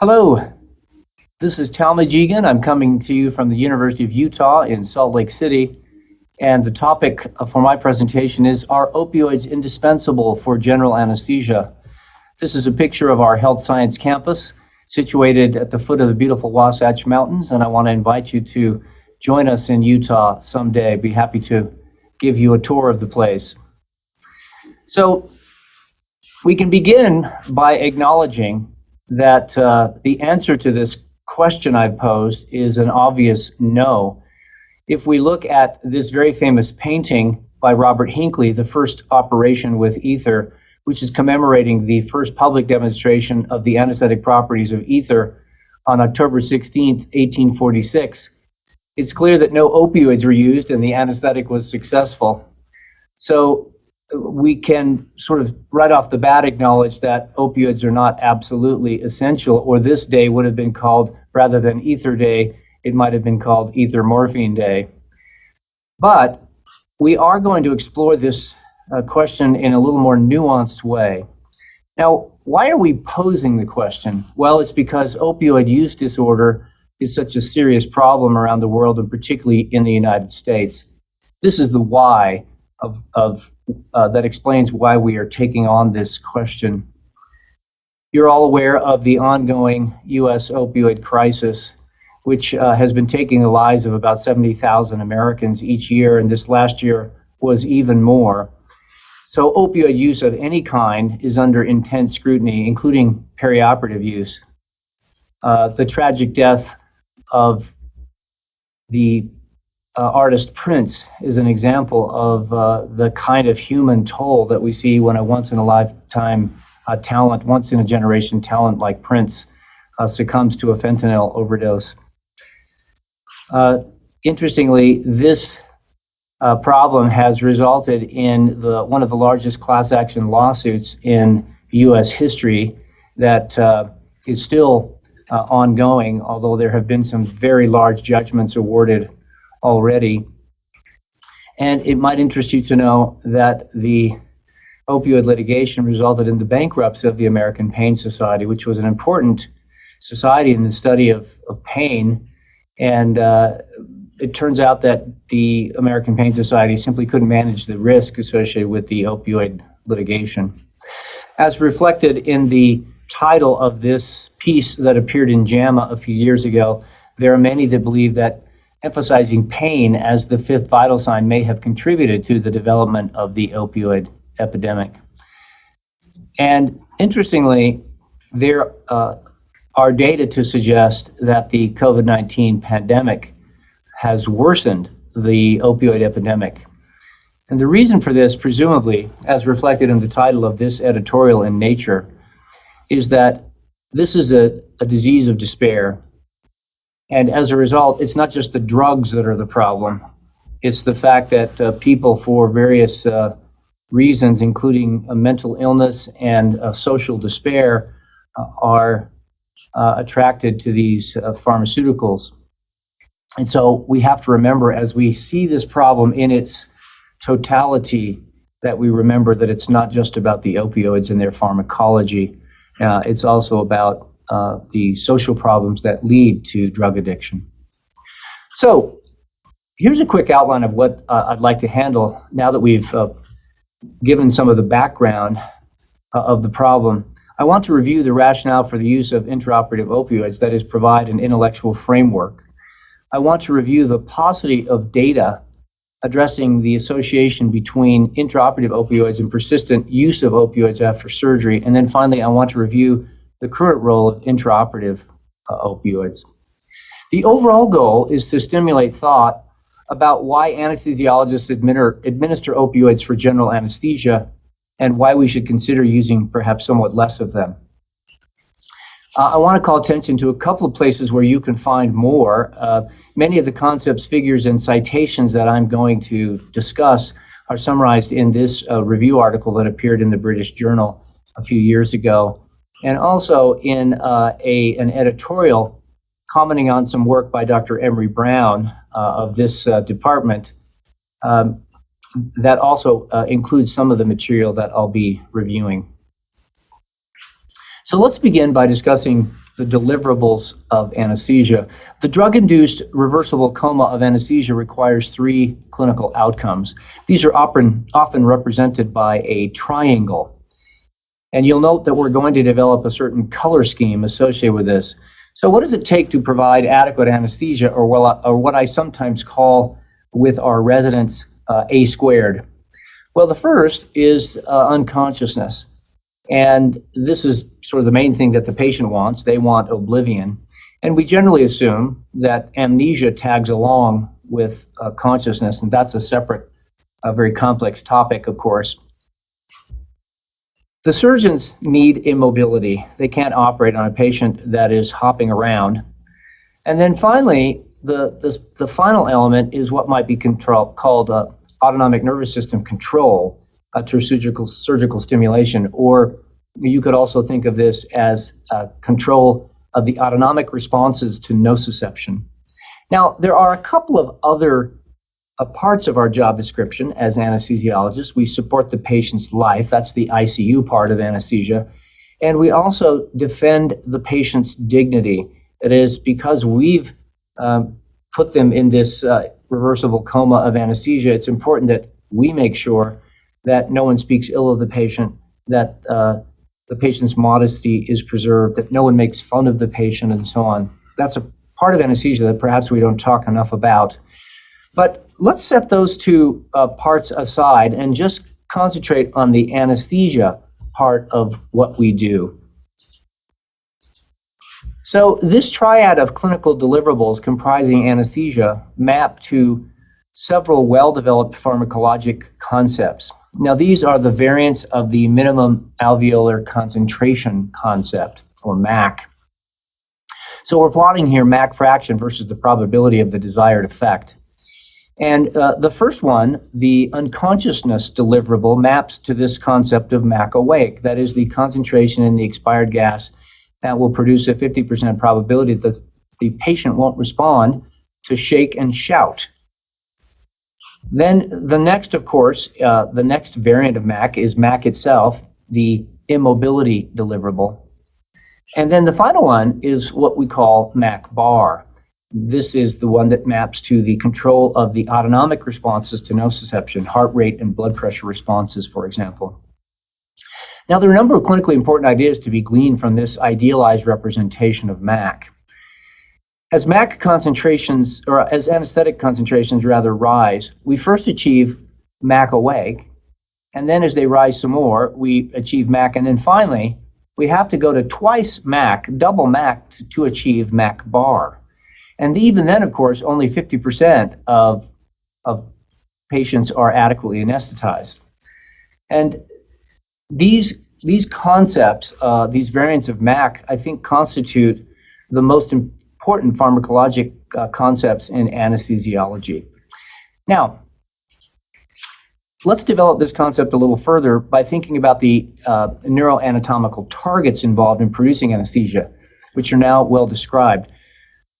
Hello, this is Talmage Egan. I'm coming to you from the University of Utah in Salt Lake City. And the topic for my presentation is, are opioids indispensable for general anesthesia? This is a picture of our health science campus situated at the foot of the beautiful Wasatch Mountains. And I want to invite you to join us in Utah someday. I'd be happy to give you a tour of the place. So we can begin by acknowledging that the answer to this question I've posed is an obvious no. If we look at this very famous painting by Robert Hinckley, The First Operation with Ether, which is commemorating the first public demonstration of the anesthetic properties of ether on October 16th, 1846, it's clear that no opioids were used and the anesthetic was successful. So we can sort of right off the bat acknowledge that opioids are not absolutely essential, or this day would have been called, rather than Ether Day, it might have been called Ether Morphine Day. But we are going to explore this question in a little more nuanced way. Now, why are we posing the question? Well, it's because opioid use disorder is such a serious problem around the world, and particularly in the United States. This is the why that explains why we are taking on this question. You're all aware of the ongoing U.S. opioid crisis, which has been taking the lives of about 70,000 Americans each year, and this last year was even more. So opioid use of any kind is under intense scrutiny, including perioperative use. The tragic death of the artist Prince is an example of the kind of human toll that we see when a once-in-a-lifetime talent, once-in-a-generation talent like Prince succumbs to a fentanyl overdose. Interestingly, this problem has resulted in one of the largest class action lawsuits in U.S. history that is still ongoing, although there have been some very large judgments awarded already. And it might interest you to know that the opioid litigation resulted in the bankruptcy of the American Pain Society, which was an important society in the study of pain. And it turns out that the American Pain Society simply couldn't manage the risk associated with the opioid litigation. As reflected in the title of this piece that appeared in JAMA a few years ago, there are many that believe that emphasizing pain as the fifth vital sign may have contributed to the development of the opioid epidemic. And interestingly, there are data to suggest that the COVID-19 pandemic has worsened the opioid epidemic. And the reason for this, presumably, as reflected in the title of this editorial in Nature, is that this is a disease of despair. And as a result, it's not just the drugs that are the problem. It's the fact that people, for various reasons, including a mental illness and social despair, are attracted to these pharmaceuticals. And so we have to remember, as we see this problem in its totality, that we remember that it's not just about the opioids and their pharmacology. It's also about the social problems that lead to drug addiction. So here's a quick outline of what I'd like to handle now that we've given some of the background of the problem. I want to review the rationale for the use of intraoperative opioids, that is, provide an intellectual framework. I want to review the paucity of data addressing the association between intraoperative opioids and persistent use of opioids after surgery. And then finally, I want to review the current role of intraoperative opioids. The overall goal is to stimulate thought about why anesthesiologists administer opioids for general anesthesia and why we should consider using perhaps somewhat less of them. I want to call attention to a couple of places where you can find more. Many of the concepts, figures, and citations that I'm going to discuss are summarized in this review article that appeared in the British Journal a few years ago, and also in an editorial commenting on some work by Dr. Emery Brown of this department that also includes some of the material that I'll be reviewing. So let's begin by discussing the deliverables of anesthesia. The drug-induced reversible coma of anesthesia requires 3 clinical outcomes. These are often represented by a triangle. And you'll note that we're going to develop a certain color scheme associated with this. So what does it take to provide adequate anesthesia, or what I sometimes call with our residents A squared? Well, the first is unconsciousness. And this is sort of the main thing that the patient wants. They want oblivion. And we generally assume that amnesia tags along with consciousness, and that's a separate, very complex topic, of course. The surgeons need immobility. They can't operate on a patient that is hopping around. And then finally, the final element is what might be called autonomic nervous system control through surgical stimulation, or you could also think of this as control of the autonomic responses to nociception. Now, there are a couple of other parts of our job description as anesthesiologists. We support the patient's life. That's the ICU part of anesthesia. And we also defend the patient's dignity. It is because we've put them in this reversible coma of anesthesia, it's important that we make sure that no one speaks ill of the patient, that the patient's modesty is preserved, that no one makes fun of the patient, and so on. That's a part of anesthesia that perhaps we don't talk enough about. But let's set those 2 parts aside and just concentrate on the anesthesia part of what we do. So this triad of clinical deliverables comprising anesthesia map to several well-developed pharmacologic concepts. Now, these are the variants of the minimum alveolar concentration concept, or MAC. So we're plotting here MAC fraction versus the probability of the desired effect. And the first one, the unconsciousness deliverable, maps to this concept of MAC awake. That is the concentration in the expired gas that will produce a 50% probability that the patient won't respond to shake and shout. Then the next, of course, the next variant of MAC is MAC itself, the immobility deliverable. And then the final one is what we call MAC bar. This is the one that maps to the control of the autonomic responses to nociception, heart rate and blood pressure responses, for example. Now, there are a number of clinically important ideas to be gleaned from this idealized representation of MAC. As MAC concentrations, or as anesthetic concentrations rather, rise, we first achieve MAC awake, and then as they rise some more, we achieve MAC, and then finally, we have to go to twice MAC, double MAC, to achieve MAC bar. And even then, of course, only 50% of patients are adequately anesthetized. And these concepts, these variants of MAC, I think constitute the most important pharmacologic concepts in anesthesiology. Now, let's develop this concept a little further by thinking about the neuroanatomical targets involved in producing anesthesia, which are now well described.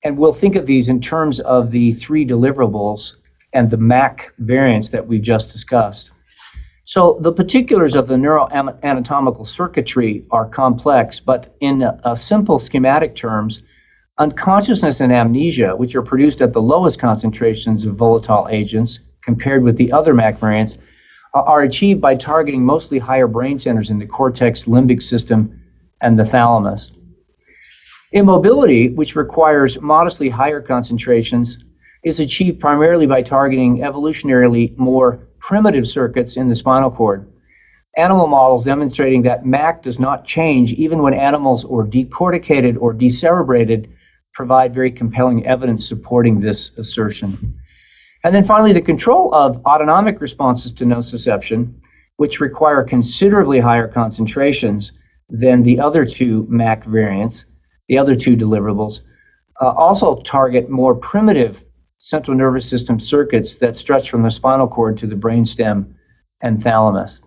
And we'll think of these in terms of the 3 deliverables and the MAC variants that we've just discussed. So the particulars of the neuroanatomical circuitry are complex, but in simple schematic terms, unconsciousness and amnesia, which are produced at the lowest concentrations of volatile agents compared with the other MAC variants, are achieved by targeting mostly higher brain centers in the cortex, limbic system, and the thalamus. Immobility, which requires modestly higher concentrations, is achieved primarily by targeting evolutionarily more primitive circuits in the spinal cord. Animal models demonstrating that MAC does not change even when animals are decorticated or decerebrated provide very compelling evidence supporting this assertion. And then finally, the control of autonomic responses to nociception, which require considerably higher concentrations than the other 2 MAC variants, the other 2 deliverables, also target more primitive central nervous system circuits that stretch from the spinal cord to the brainstem and thalamus.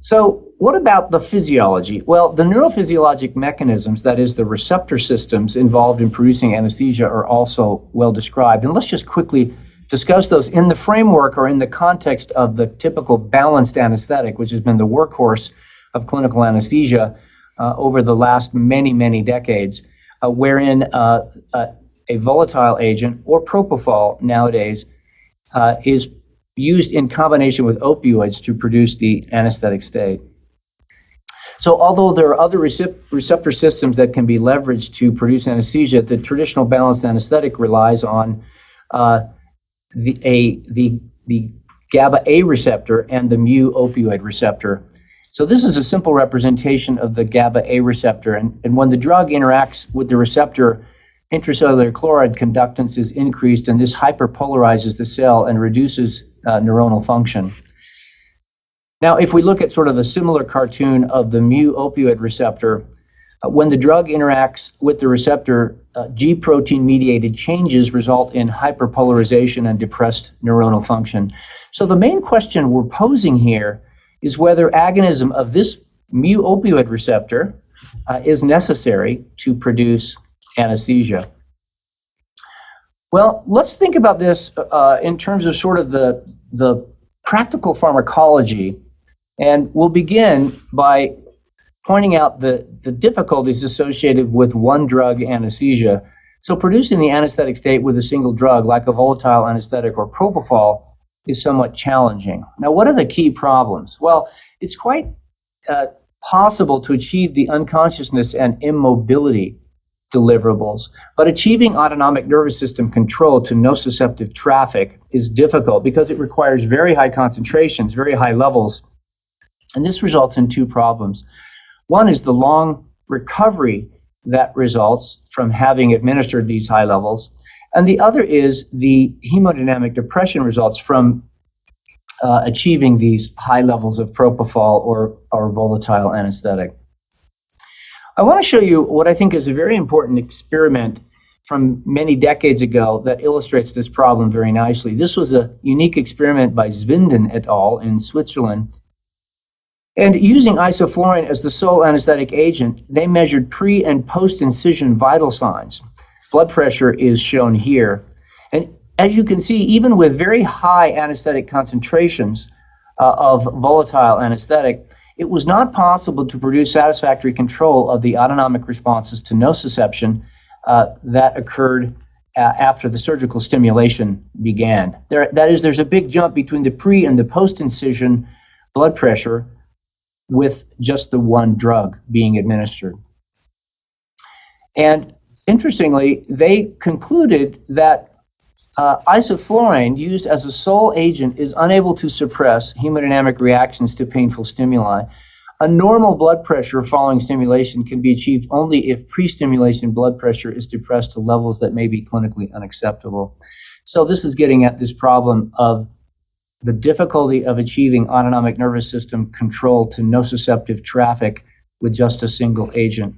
So what about the physiology? Well, the neurophysiologic mechanisms, that is the receptor systems involved in producing anesthesia, are also well described. And let's just quickly discuss those in the framework or in the context of the typical balanced anesthetic, which has been the workhorse of clinical anesthesia over the last many, many decades, wherein a volatile agent, or propofol nowadays, is used in combination with opioids to produce the anesthetic state. So although there are other receptor systems that can be leveraged to produce anesthesia, the traditional balanced anesthetic relies on the GABA A receptor and the mu opioid receptor. So this is a simple representation of the GABA A receptor. And when the drug interacts with the receptor, intracellular chloride conductance is increased, and this hyperpolarizes the cell and reduces neuronal function. Now, if we look at sort of a similar cartoon of the mu opioid receptor, when the drug interacts with the receptor, G protein mediated changes result in hyperpolarization and depressed neuronal function. So the main question we're posing here is whether agonism of this mu opioid receptor is necessary to produce anesthesia. Well, let's think about this in terms of sort of the practical pharmacology, and we'll begin by pointing out the difficulties associated with one drug anesthesia. So producing the anesthetic state with a single drug, like a volatile anesthetic or propofol, is somewhat challenging. Now, what are the key problems? Well, it's quite possible to achieve the unconsciousness and immobility deliverables, but achieving autonomic nervous system control to nociceptive traffic is difficult because it requires very high concentrations, very high levels, and this results in two problems. One is the long recovery that results from having administered these high levels, and the other is the hemodynamic depression results from achieving these high levels of propofol or volatile anesthetic. I want to show you what I think is a very important experiment from many decades ago that illustrates this problem very nicely. This was a unique experiment by Zwinden et al. In Switzerland. And using isoflurane as the sole anesthetic agent, they measured pre- and post-incision vital signs. Blood pressure is shown here. And as you can see, even with very high anesthetic concentrations of volatile anesthetic, it was not possible to produce satisfactory control of the autonomic responses to nociception that occurred after the surgical stimulation began. That is, there's a big jump between the pre- and the post-incision blood pressure with just the one drug being administered. And interestingly, they concluded that isoflurane used as a sole agent is unable to suppress hemodynamic reactions to painful stimuli. A normal blood pressure following stimulation can be achieved only if pre-stimulation blood pressure is depressed to levels that may be clinically unacceptable. So this is getting at this problem of the difficulty of achieving autonomic nervous system control to nociceptive traffic with just a single agent.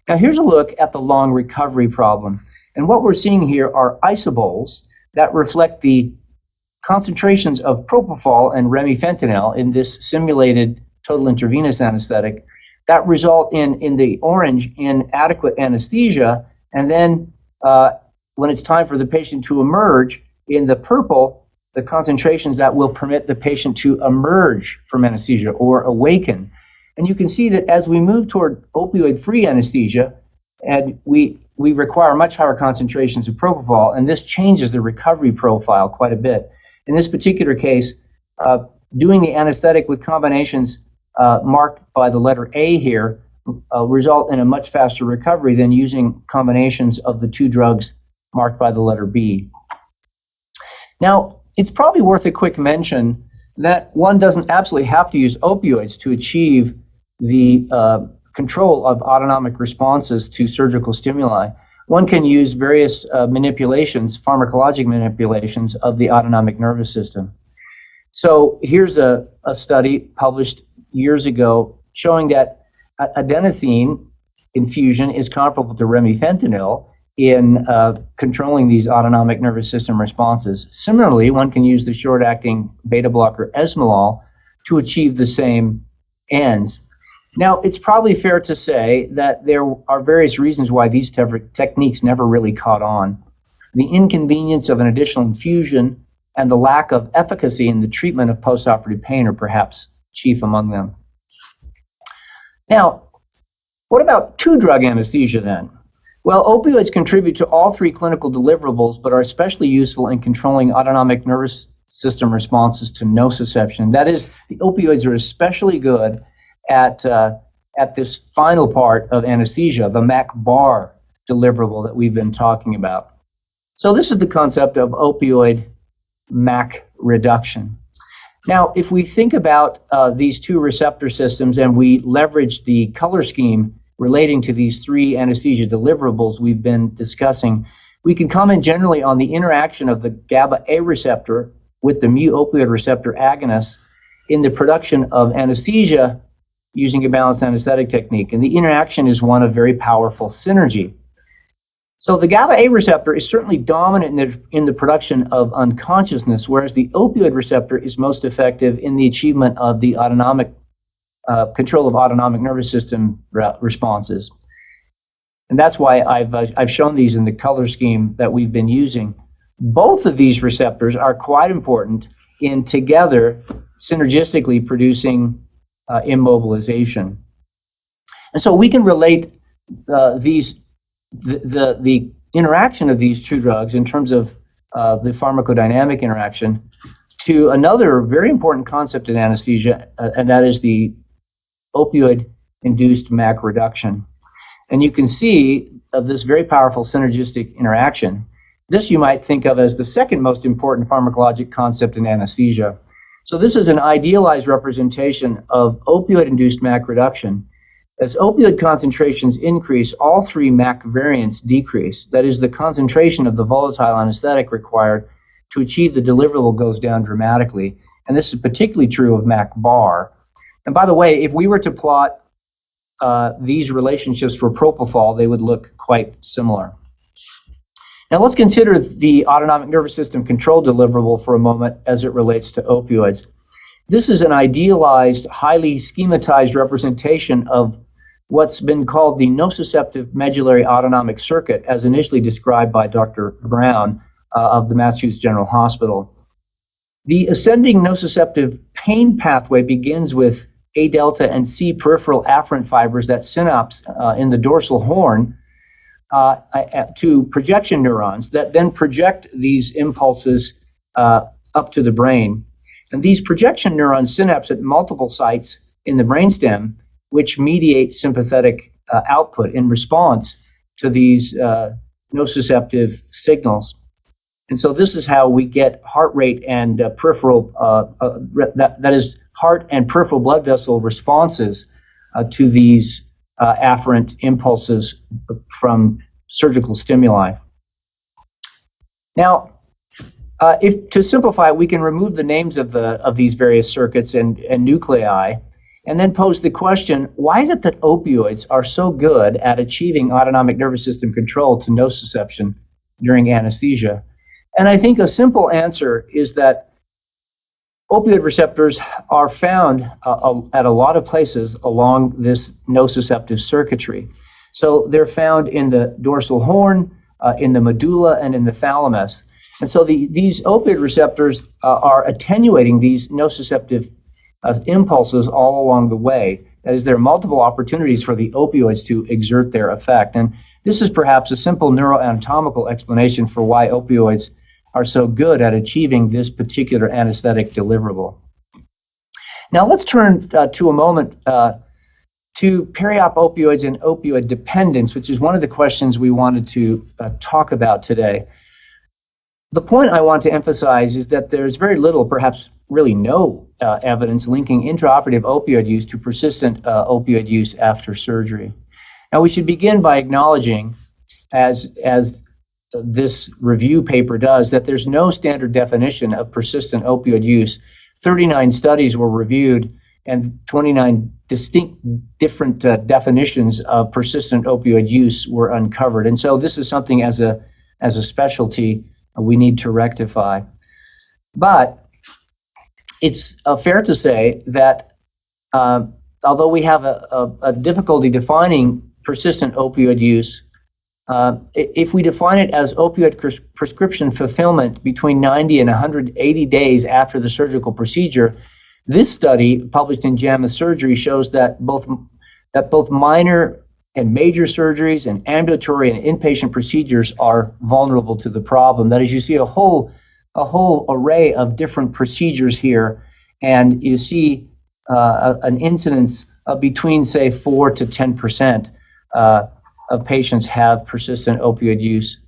Now here's a look at the long recovery problem. And what we're seeing here are isobols that reflect the concentrations of propofol and remifentanil in this simulated total intravenous anesthetic that result in the orange in adequate anesthesia, and then when it's time for the patient to emerge, in the purple, the concentrations that will permit the patient to emerge from anesthesia or awaken. And you can see that as we move toward opioid-free anesthesia, and we require much higher concentrations of propofol, and this changes the recovery profile quite a bit. In this particular case, doing the anesthetic with combinations marked by the letter A here result in a much faster recovery than using combinations of the two drugs marked by the letter B. Now, it's probably worth a quick mention that one doesn't absolutely have to use opioids to achieve the control of autonomic responses to surgical stimuli. One can use various manipulations, pharmacologic manipulations of the autonomic nervous system. So here's a study published years ago showing that adenosine infusion is comparable to remifentanil in controlling these autonomic nervous system responses. Similarly, one can use the short-acting beta blocker esmolol to achieve the same ends. Now, it's probably fair to say that there are various reasons why these techniques never really caught on. The inconvenience of an additional infusion and the lack of efficacy in the treatment of postoperative pain are perhaps chief among them. Now, What about two-drug anesthesia then? Well, opioids contribute to all three clinical deliverables, but are especially useful in controlling autonomic nervous system responses to nociception. That is, the opioids are especially good at this final part of anesthesia, the MAC-bar deliverable that we've been talking about. So this is the concept of opioid MAC reduction. Now, if we think about these two receptor systems and we leverage the color scheme relating to these three anesthesia deliverables we've been discussing, we can comment generally on the interaction of the GABA A receptor with the mu opioid receptor agonist in the production of anesthesia using a balanced anesthetic technique. And the interaction is one of very powerful synergy. So the GABA A receptor is certainly dominant in the production of unconsciousness, whereas the opioid receptor is most effective in the achievement of the autonomic control of autonomic nervous system responses. And that's why I've shown these in the color scheme that we've been using. Both of these receptors are quite important in together synergistically producing immobilization. And so we can relate the interaction of these two drugs in terms of the pharmacodynamic interaction to another very important concept in anesthesia, and that is the opioid-induced MAC reduction. And you can see of this very powerful synergistic interaction. This you might think of as the second most important pharmacologic concept in anesthesia. So this is an idealized representation of opioid-induced MAC reduction. As opioid concentrations increase, all three MAC variants decrease. That is, the concentration of the volatile anesthetic required to achieve the deliverable goes down dramatically. And this is particularly true of MAC-bar. And by the way, if we were to plot these relationships for propofol, they would look quite similar. Now let's consider the autonomic nervous system control deliverable for a moment as it relates to opioids. This is an idealized, highly schematized representation of what's been called the nociceptive medullary autonomic circuit, as initially described by Dr. Brown of the Massachusetts General Hospital. The ascending nociceptive pain pathway begins with A delta and C peripheral afferent fibers that synapse in the dorsal horn to projection neurons that then project these impulses up to the brain. And these projection neurons synapse at multiple sites in the brainstem, which mediate sympathetic output in response to these nociceptive signals. And so this is how we get heart rate and peripheral, that is heart and peripheral blood vessel responses to these afferent impulses from surgical stimuli. Now, if to simplify, we can remove the names of these various circuits and nuclei, and then pose the question, why is it that opioids are so good at achieving autonomic nervous system control to nociception during anesthesia? And I think a simple answer is that opioid receptors are found at a lot of places along this nociceptive circuitry. So they're found in the dorsal horn, in the medulla, and in the thalamus. And so these opioid receptors are attenuating these nociceptive impulses all along the way. That is, there are multiple opportunities for the opioids to exert their effect. And this is perhaps a simple neuroanatomical explanation for why opioids are so good at achieving this particular anesthetic deliverable. Now let's turn to a moment to periop opioids and opioid dependence, which is one of the questions we wanted to talk about today. The point I want to emphasize is that there's very little, perhaps really no evidence linking intraoperative opioid use to persistent opioid use after surgery. Now we should begin by acknowledging, as this review paper does, that there's no standard definition of persistent opioid use. 39 studies were reviewed and 29 different definitions of persistent opioid use were uncovered. And so this is something as a specialty we need to rectify. But it's fair to say that although we have a difficulty defining persistent opioid use, if we define it as opioid prescription fulfillment between 90 and 180 days after the surgical procedure, this study published in JAMA Surgery shows that both minor and major surgeries and ambulatory and inpatient procedures are vulnerable to the problem. That is, you see a whole array of different procedures here, and you see an incidence of between, say, 4 to 10% of patients have persistent opioid use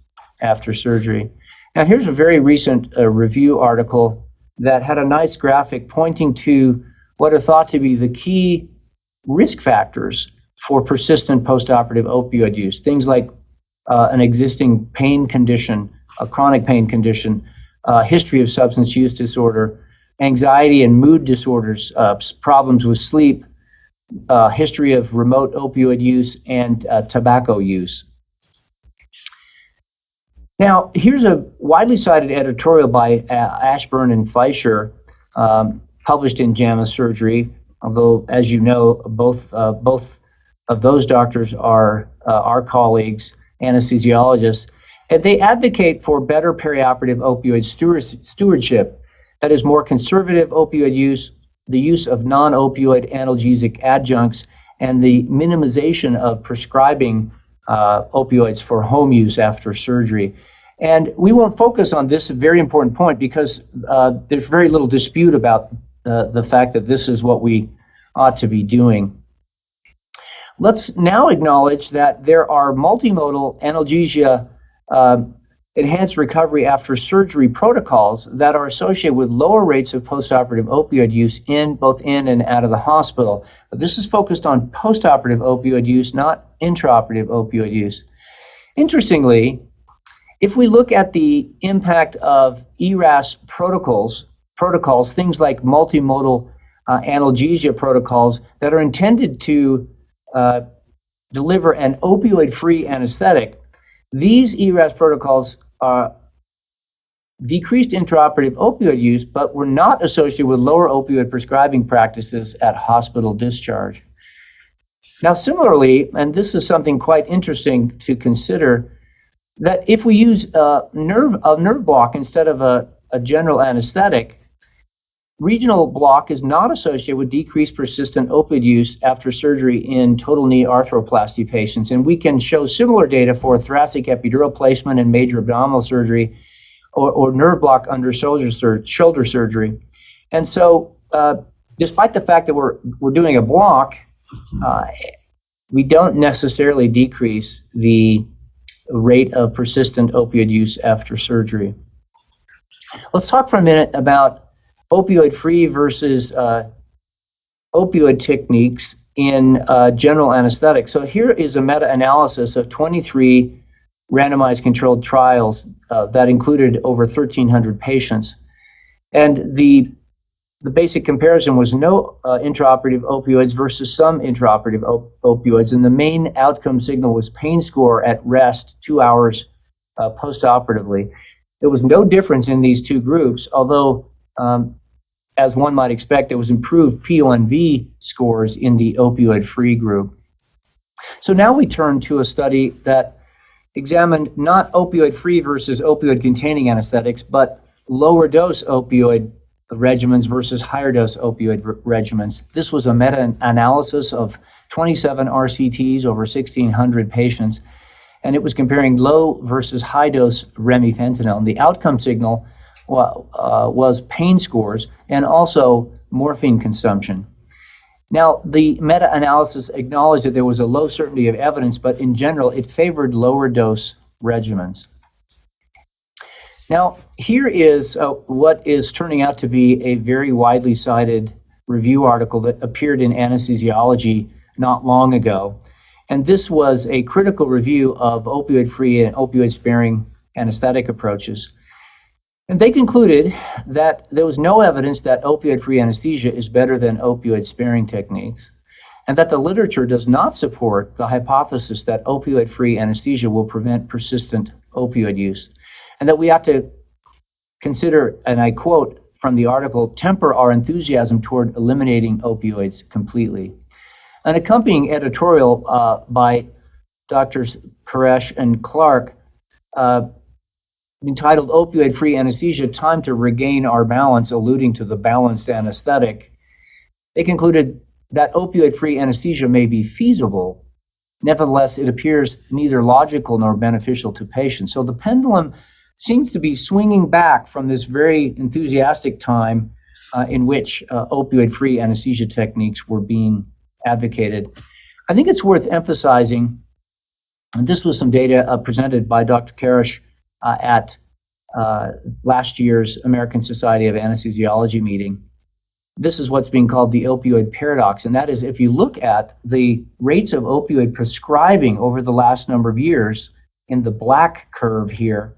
after surgery. Now, here's a very recent review article that had a nice graphic pointing to what are thought to be the key risk factors for persistent postoperative opioid use. Things like an existing pain condition, a chronic pain condition, history of substance use disorder, anxiety and mood disorders, problems with sleep, history of remote opioid use, and tobacco use. Now, here's a widely cited editorial by Ashburn and Fleischer, published in JAMA Surgery, although, as you know, both of those doctors are our colleagues, anesthesiologists, and they advocate for better perioperative opioid stewardship, that is, more conservative opioid use, the use of non-opioid analgesic adjuncts, and the minimization of prescribing opioids for home use after surgery. And we won't focus on this very important point because there's very little dispute about the fact that this is what we ought to be doing. Let's now acknowledge that there are multimodal analgesia enhanced recovery after surgery protocols that are associated with lower rates of postoperative opioid use both in and out of the hospital. But this is focused on postoperative opioid use, not intraoperative opioid use. Interestingly, if we look at the impact of ERAS protocols, things like multimodal analgesia protocols that are intended to deliver an opioid-free anesthetic, these ERAS protocols decreased intraoperative opioid use, but were not associated with lower opioid prescribing practices at hospital discharge. Now, similarly, and this is something quite interesting to consider, that if we use a nerve block instead of a general anesthetic, regional block is not associated with decreased persistent opioid use after surgery in total knee arthroplasty patients. And we can show similar data for thoracic epidural placement and major abdominal surgery or nerve block under shoulder surgery. And so despite the fact that we're doing a block, we don't necessarily decrease the rate of persistent opioid use after surgery. Let's talk for a minute about opioid-free versus opioid techniques in general anesthetic. So here is a meta-analysis of 23 randomized controlled trials that included over 1,300 patients. And the basic comparison was no intraoperative opioids versus some intraoperative opioids. And the main outcome signal was pain score at rest 2 hours postoperatively. There was no difference in these two groups, although as one might expect, there was improved P1V scores in the opioid-free group. So now we turn to a study that examined not opioid-free versus opioid-containing anesthetics, but lower dose opioid regimens versus higher dose opioid regimens. This was a meta-analysis of 27 RCTs over 1,600 patients, and it was comparing low versus high dose remifentanil. And the outcome signal was pain scores and also morphine consumption. Now, the meta-analysis acknowledged that there was a low certainty of evidence, but in general, it favored lower dose regimens. Now, here is what is turning out to be a very widely cited review article that appeared in Anesthesiology not long ago. And this was a critical review of opioid-free and opioid-sparing anesthetic approaches. And they concluded that there was no evidence that opioid-free anesthesia is better than opioid-sparing techniques, and that the literature does not support the hypothesis that opioid-free anesthesia will prevent persistent opioid use, and that we have to consider, and I quote from the article, temper our enthusiasm toward eliminating opioids completely. An accompanying editorial by Drs. Koresh and Clark entitled Opioid-Free Anesthesia, Time to Regain Our Balance, alluding to the balanced anesthetic. They concluded that opioid-free anesthesia may be feasible, Nevertheless, it appears neither logical nor beneficial to patients. So the pendulum seems to be swinging back from this very enthusiastic time in which opioid-free anesthesia techniques were being advocated. I think it's worth emphasizing, and this was some data presented by Dr. Karish at last year's American Society of Anesthesiology meeting. This is what's being called the opioid paradox, and that is if you look at the rates of opioid prescribing over the last number of years in the black curve here,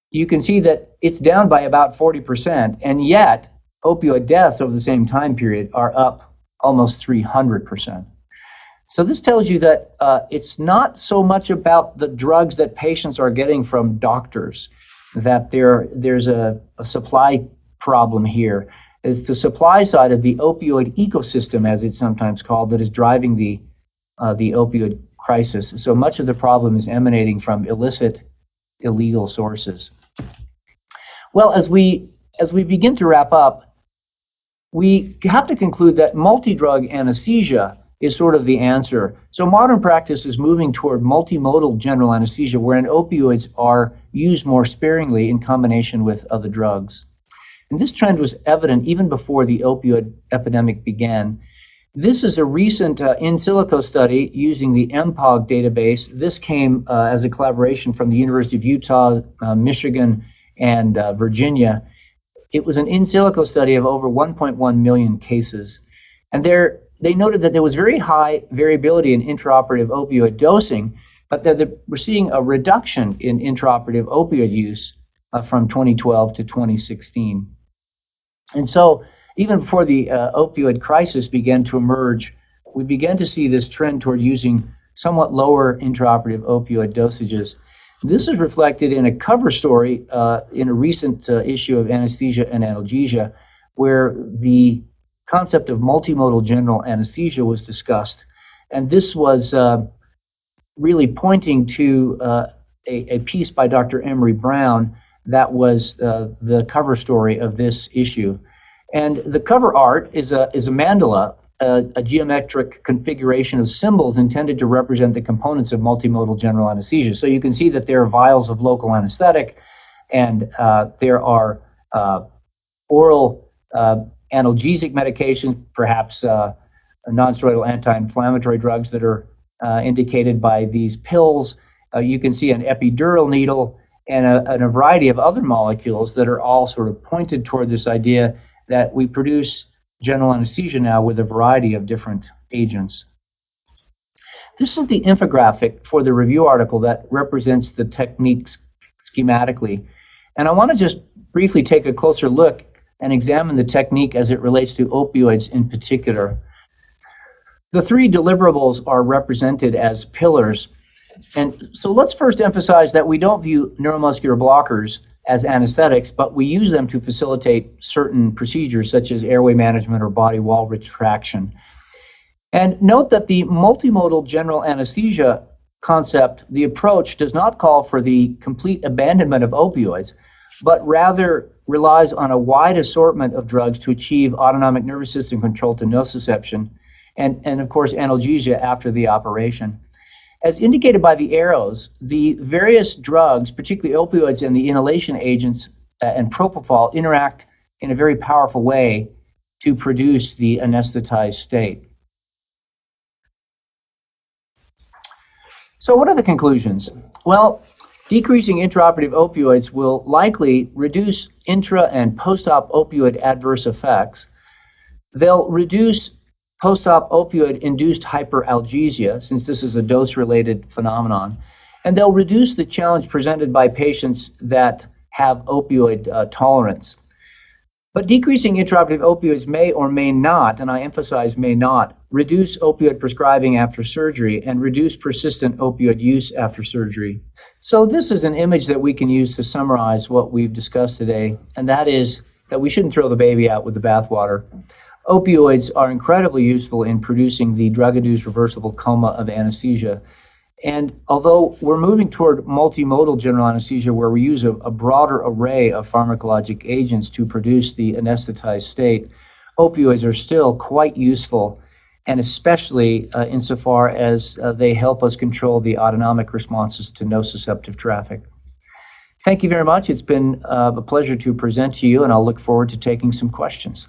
you can see that it's down by about 40%, and yet opioid deaths over the same time period are up almost 300%. So this tells you that it's not so much about the drugs that patients are getting from doctors, that there's a supply problem here. It's the supply side of the opioid ecosystem, as it's sometimes called, that is driving the opioid crisis. So much of the problem is emanating from illicit, illegal sources. Well, as we begin to wrap up, we have to conclude that multi-drug anesthesia is sort of the answer. So modern practice is moving toward multimodal general anesthesia, wherein opioids are used more sparingly in combination with other drugs. And this trend was evident even before the opioid epidemic began. This is a recent in silico study using the MPOG database. This came as a collaboration from the University of Utah, Michigan, and Virginia. It was an in silico study of over 1.1 million cases. And they noted that there was very high variability in intraoperative opioid dosing, but that we're seeing a reduction in intraoperative opioid use from 2012 to 2016. And so even before the opioid crisis began to emerge, we began to see this trend toward using somewhat lower intraoperative opioid dosages. This is reflected in a cover story in a recent issue of Anesthesia and Analgesia, where the concept of multimodal general anesthesia was discussed. And this was really pointing to a piece by Dr. Emery Brown that was the cover story of this issue. And the cover art is a mandala, a geometric configuration of symbols intended to represent the components of multimodal general anesthesia. So you can see that there are vials of local anesthetic, and there are oral analgesic medications, perhaps non-steroidal anti-inflammatory drugs that are indicated by these pills. You can see an epidural needle and a variety of other molecules that are all sort of pointed toward this idea that we produce general anesthesia now with a variety of different agents. This is the infographic for the review article that represents the techniques schematically. And I want to just briefly take a closer look and examine the technique as it relates to opioids in particular. The three deliverables are represented as pillars. And so let's first emphasize that we don't view neuromuscular blockers as anesthetics, but we use them to facilitate certain procedures such as airway management or body wall retraction. And note that the multimodal general anesthesia concept, the approach does not call for the complete abandonment of opioids, but rather relies on a wide assortment of drugs to achieve autonomic nervous system control to nociception, and of course analgesia after the operation. As indicated by the arrows, the various drugs, particularly opioids and the inhalation agents and propofol, interact in a very powerful way to produce the anesthetized state. So what are the conclusions? Well, decreasing intraoperative opioids will likely reduce intra and post-op opioid adverse effects. They'll reduce post-op opioid-induced hyperalgesia, since this is a dose-related phenomenon, and they'll reduce the challenge presented by patients that have opioid tolerance. But decreasing intraoperative opioids may or may not, and I emphasize may not, reduce opioid prescribing after surgery and reduce persistent opioid use after surgery. So this is an image that we can use to summarize what we've discussed today, and that is that we shouldn't throw the baby out with the bathwater. Opioids are incredibly useful in producing the drug-induced reversible coma of anesthesia. And although we're moving toward multimodal general anesthesia, where we use a broader array of pharmacologic agents to produce the anesthetized state, opioids are still quite useful. and especially insofar as they help us control the autonomic responses to nociceptive traffic. Thank you very much. It's been a pleasure to present to you, and I'll look forward to taking some questions.